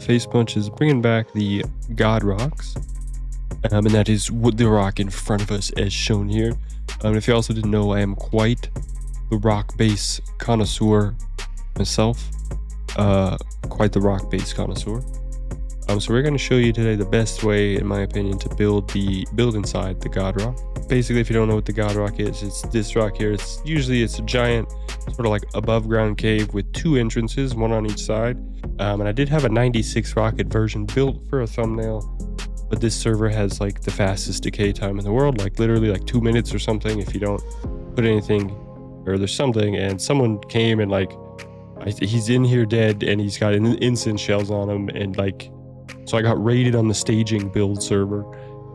Face Punch is bringing back the God Rocks, and that is what the rock in front of us as shown here. If you also didn't know, I am quite the rock base connoisseur myself, quite the rock base connoisseur. So we're going to show you today the best way, in my opinion, to build inside the God Rock. Basically, if you don't know what the God Rock is, it's this rock here. It's a giant sort of like above ground cave with 2 entrances, one on each side. And I did have a 96 rocket version built for a thumbnail, but this server has like the fastest decay time in the world, like literally like 2 minutes or something if you don't put anything, or there's something, and someone came and like, he's in here dead and he's got instant shells on him, and like, so I got raided on the staging build server,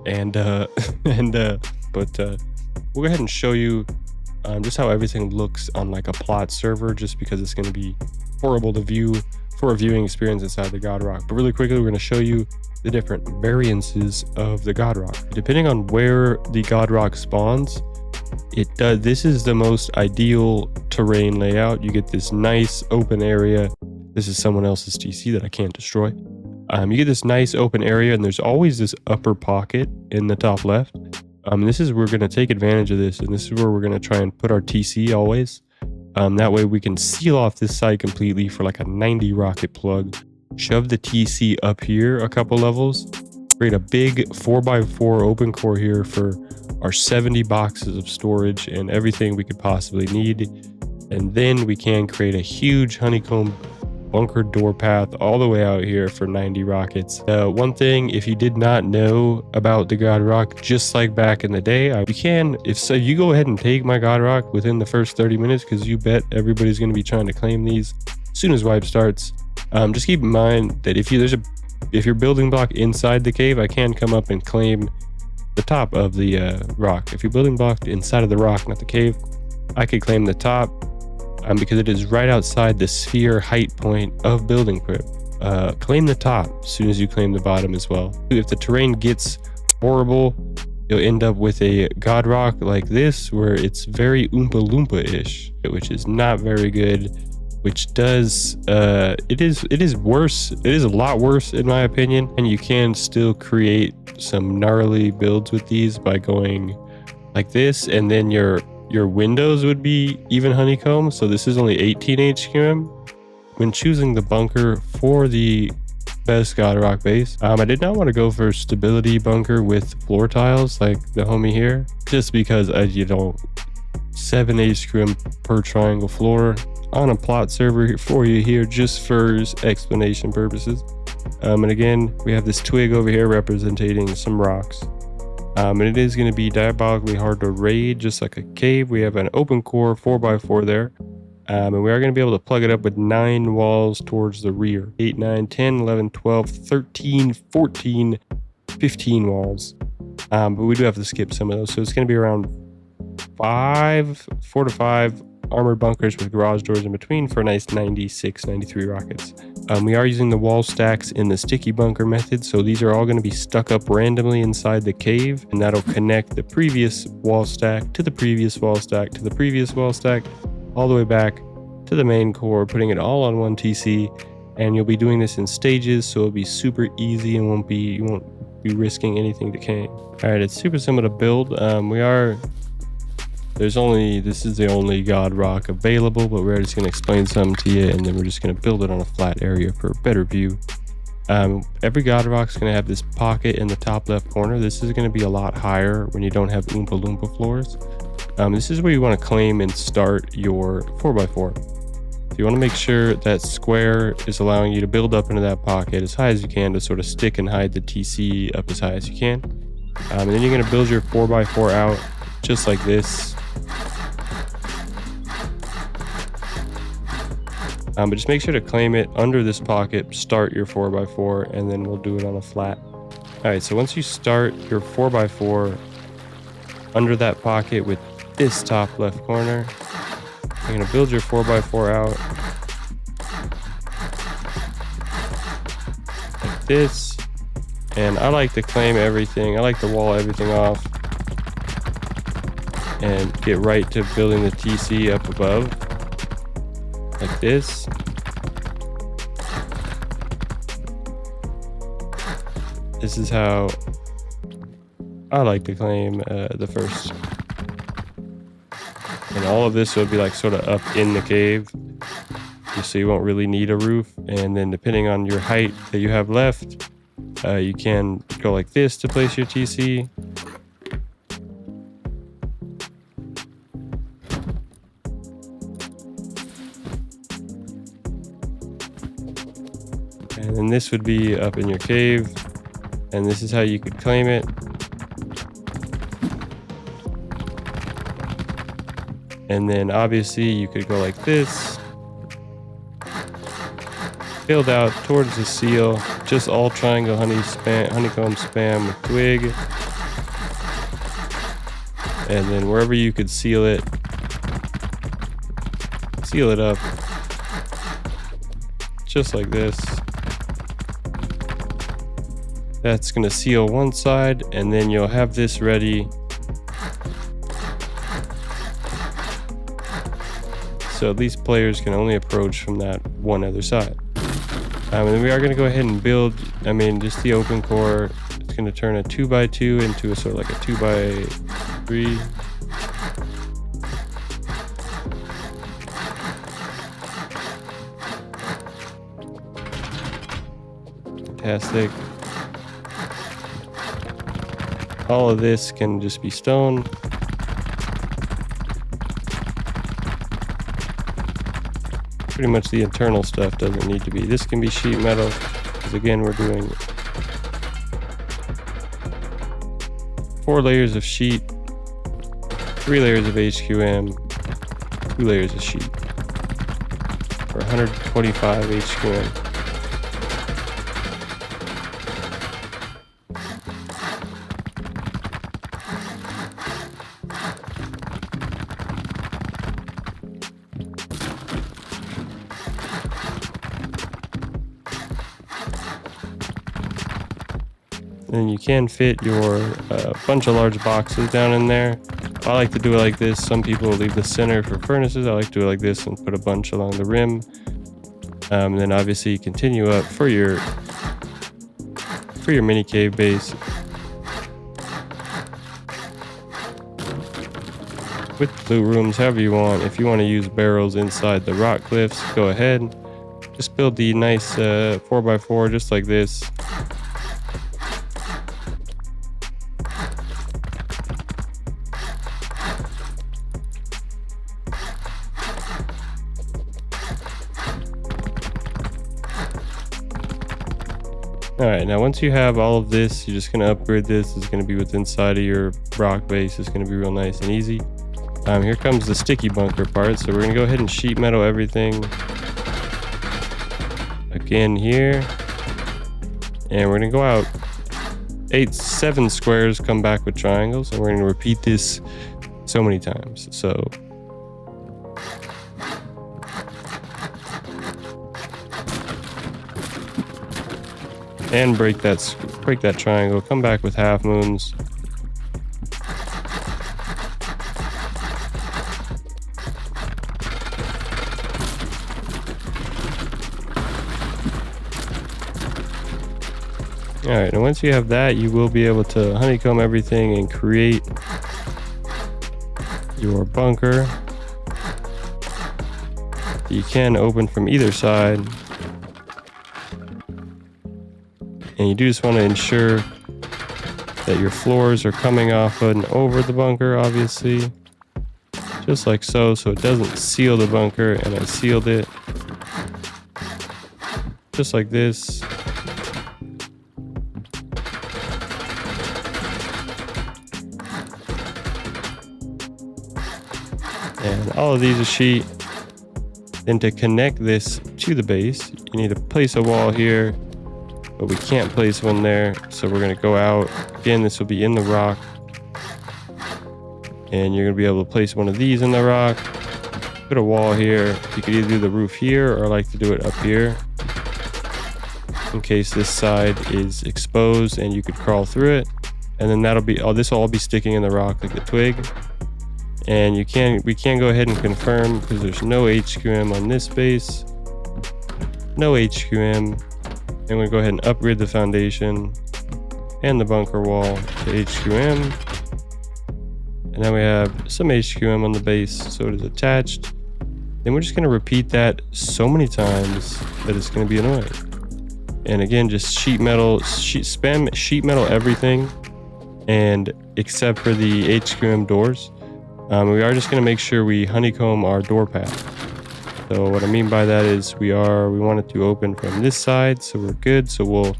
and but we'll go ahead and show you just how everything looks on like a plot server, just because it's going to be horrible to view for a viewing experience inside the God Rock. But really quickly, we're going to show you the different variances of the God Rock. Depending on where the God Rock spawns, this is the most ideal terrain layout. You get this nice open area. This is someone else's TC that I can't destroy. You get this nice open area, and there's always this upper pocket in the top left. This is where we're going to take advantage of this, and this is where we're going to try and put our TC always. That way we can seal off this side completely for like a 90 rocket plug. Shove the TC up here a couple levels. Create a big 4x4 open core here for our 70 boxes of storage and everything we could possibly need. And then we can create a huge honeycomb bunker door path all the way out here for 90 rockets. One thing, if you did not know about the God Rock, just like back in the day, you can, if so, you go ahead and take my God Rock within the first 30 minutes, because you bet everybody's going to be trying to claim these as soon as wipe starts. Just keep in mind that if you're building block inside the cave, I can come up and claim the top of the rock. If you're building block inside of the rock, not the cave, I could claim the top. Because it is right outside the sphere height point of building prep. Claim the top as soon as you claim the bottom as well. If the terrain gets horrible, you'll end up with a God Rock like this, where it's very Oompa Loompa-ish, which is not very good, which does, it is worse. It is a lot worse in my opinion, and you can still create some gnarly builds with these by going like this, and then your windows would be even honeycomb. So this is only 18 HQM. When choosing the bunker for the best God Rock base, I did not want to go for stability bunker with floor tiles like the homie here, just because 7 HQM per triangle floor on a plot server for you here, just for explanation purposes. And again, we have this twig over here representing some rocks. And it is going to be diabolically hard to raid, just like a cave. We have an open core 4x4 there. And we are going to be able to plug it up with 9 walls towards the rear. 8, 9, 10, 11, 12, 13, 14, 15 walls. But we do have to skip some of those. So it's going to be around 4 to 5 armored bunkers with garage doors in between for a nice 96, 93 rockets. We are using the wall stacks in the sticky bunker method, so these are all going to be stuck up randomly inside the cave, and that'll connect the previous wall stack to the previous wall stack to the previous wall stack, all the way back to the main core, putting it all on one TC. And you'll be doing this in stages, so it'll be super easy and you won't be risking anything decaying. All right, it's super simple to build. This is the only God Rock available, but we're just going to explain something to you, and then we're just going to build it on a flat area for a better view. Every God Rock's going to have this pocket in the top left corner. This is going to be a lot higher when you don't have Oompa Loompa floors. This is where you want to claim and start your 4x4. You want to make sure that square is allowing you to build up into that pocket as high as you can to sort of stick and hide the TC up as high as you can. And then you're going to build your 4x4 out just like this. But just make sure to claim it under this pocket, start your 4x4, and then we'll do it on a flat. Alright, so once you start your 4x4 under that pocket with this top left corner, you're going to build your 4x4 out like this. And I like to claim everything. I like to wall everything off and get right to building the TC up above like this. This is how I like to claim the first. And all of this will be like sort of up in the cave, just so you won't really need a roof. And then depending on your height that you have left, you can go like this to place your TC. And then this would be up in your cave, and this is how you could claim it. And then obviously you could go like this, build out towards the seal, just all triangle honeycomb spam with twig. And then wherever you could seal it up, just like this. That's gonna seal one side, and then you'll have this ready. So these players can only approach from that one other side. And then we are gonna go ahead and build, just the open core. It's gonna turn a 2x2 into a sort of like a 2x3. Fantastic. All of this can just be stone. Pretty much the internal stuff doesn't need to be. This can be sheet metal, because again, we're doing 4 layers of sheet, 3 layers of HQM, 2 layers of sheet for 125 HQM. And you can fit your bunch of large boxes down in there. I like to do it like this. Some people leave the center for furnaces. I like to do it like this and put a bunch along the rim. And then obviously you continue up for your mini cave base. With blue rooms, however you want. If you want to use barrels inside the rock cliffs, go ahead. Just build the nice 4x4 just like this. Alright, now once you have all of this, you're just going to upgrade this. It's going to be within inside of your rock base. It's going to be real nice and easy. Here comes the sticky bunker part. So we're going to go ahead and sheet metal everything. Again here. And we're going to go out 7 squares, come back with triangles. And we're going to repeat this so many times. So and break that triangle, come back with half moons. Alright, and once you have that, you will be able to honeycomb everything and create your bunker. You can open from either side. And you do just want to ensure that your floors are coming off and over the bunker, obviously. Just like so it doesn't seal the bunker, and I sealed it. Just like this. And all of these are sheet. Then to connect this to the base, you need to place a wall here. But we can't place one there, so we're going to go out. Again, this will be in the rock. And you're going to be able to place one of these in the rock. Put a wall here. You could either do the roof here, or I like to do it up here. In case this side is exposed and you could crawl through it. And then this will all be sticking in the rock like a twig. And we can go ahead and confirm, because there's no HQM on this base. No HQM. I'm going to go ahead and upgrade the foundation. and the bunker wall to HQM. And now we have some HQM on the base, so it is attached. Then we're just going to repeat that so many times that it's going to be annoying. And again, just spam sheet metal everything, and except for the HQM doors. We are just going to make sure we honeycomb our door path. So what I mean by that is we want it to open from this side, so we're good. So we'll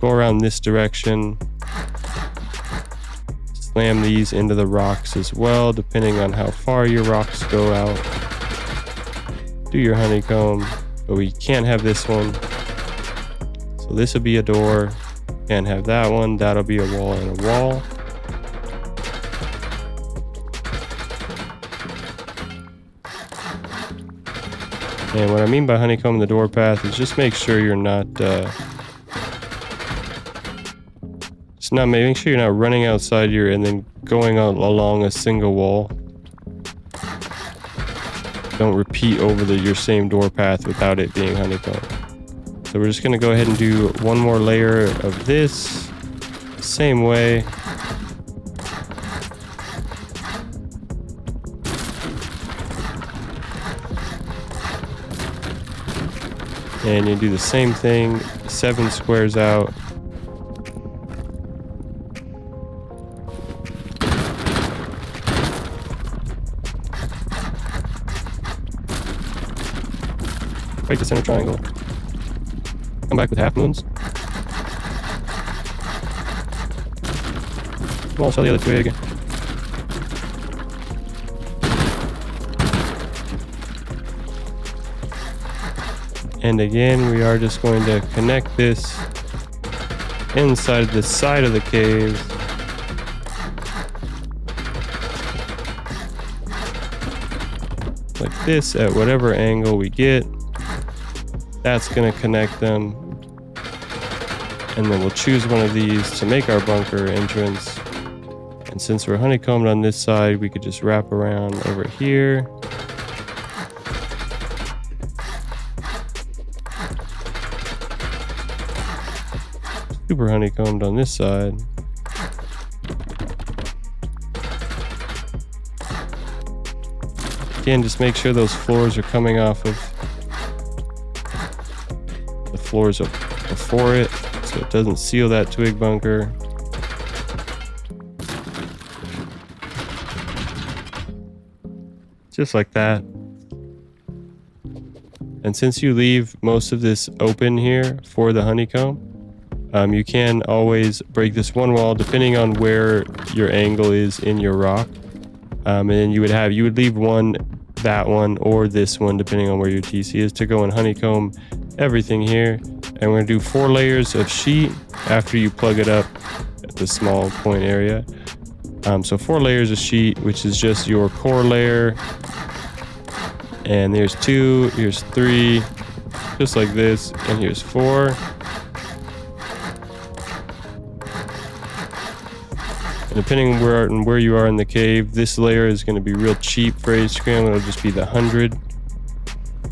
go around this direction, slam these into the rocks as well, depending on how far your rocks go out. Do your honeycomb, but we can't have this one. So this will be a door. Can't have that one. That'll be a wall and a wall. And what I mean by honeycomb the door path is just make sure you're not make sure you're not running outside here and then going along a single wall. Don't repeat over your same door path without it being honeycombed. So we're just going to go ahead and do one more layer of this, same way. And you do the same thing, 7 squares out. Break the center triangle. Come back with half moons. Come on, sell the other twig. And again, we are just going to connect this inside the side of the cave. Like this, at whatever angle we get. That's going to connect them. And then we'll choose one of these to make our bunker entrance. And since we're honeycombed on this side, we could just wrap around over here. Super honeycombed on this side. Again, just make sure those floors are coming off of the floors before it, so it doesn't seal that twig bunker. Just like that. And since you leave most of this open here for the honeycomb, you can always break this one wall depending on where your angle is in your rock. And then you would leave that one, or this one, depending on where your TC is, to go and honeycomb everything here. And we're gonna do 4 layers of sheet after you plug it up at the small point area. So 4 layers of sheet, which is just your core layer. And there's 2, here's 3, just like this, and here's 4. And depending on where you are in the cave, this layer is going to be real cheap for HQM. It'll just be the 100.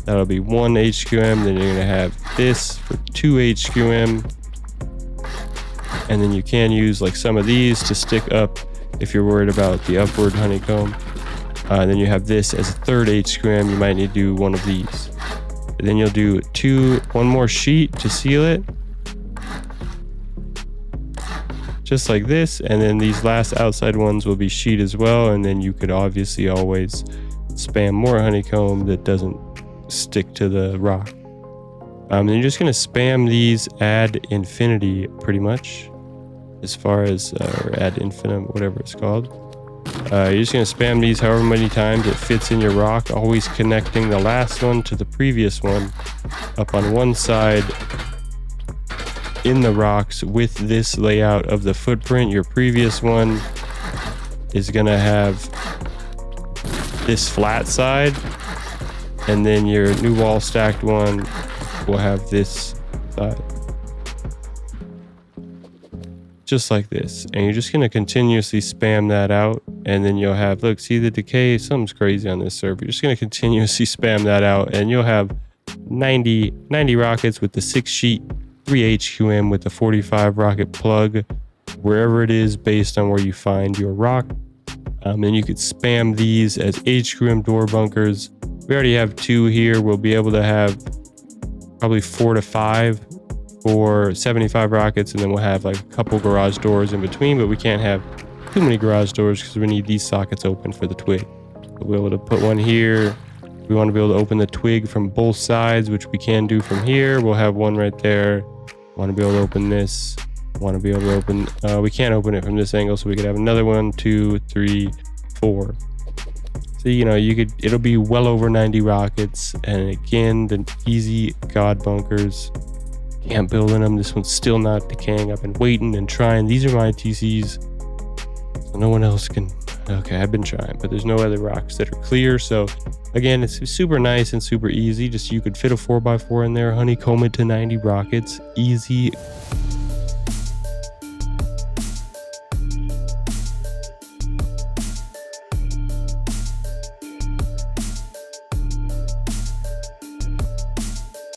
That'll be 1 HQM. Then you're going to have this for 2 HQM. And then you can use like some of these to stick up if you're worried about the upward honeycomb. Then you have this as a 3rd HQM. You might need to do one of these. And then you'll do one more sheet to seal it. Just like this, and then these last outside ones will be sheet as well, and then you could obviously always spam more honeycomb that doesn't stick to the rock. And you're just going to spam these ad infinity pretty much, as far as or ad infinitum, whatever it's called. You're just going to spam these however many times it fits in your rock, always connecting the last one to the previous one up on one side in the rocks with this layout of the footprint. Your previous one is gonna have this flat side, and then your new wall stacked one will have this side. Just like this. And you're just gonna continuously spam that out, and then you'll have, look, see the decay? Something's crazy on this server. You're just gonna continuously spam that out, and you'll have 90 rockets with the 6 sheet 3 HQM with a 45 rocket plug wherever it is based on where you find your rock. And you could spam these as HQM door bunkers. We already have 2 here. We'll be able to have probably 4 to 5 for 75 rockets, and then we'll have like a couple garage doors in between, but we can't have too many garage doors because we need these sockets open for the twig. We'll be able to put one here. We want to be able to open the twig from both sides, which we can do from here. We'll have one right there. Want to be able to open this. Want to be able to open, we can't open it from this angle, so we could have another 1, 2, 3, 4. So, you know, it'll be well over 90 rockets. And again, the easy god bunkers. Can't build in them. This one's still not decaying. I've been waiting and trying. These are my TCs. So no one else can. Okay, I've been trying, but there's no other rocks that are clear. So again, it's super nice and super easy. Just you could fit a 4x4 in there, honeycomb it to 90 rockets. Easy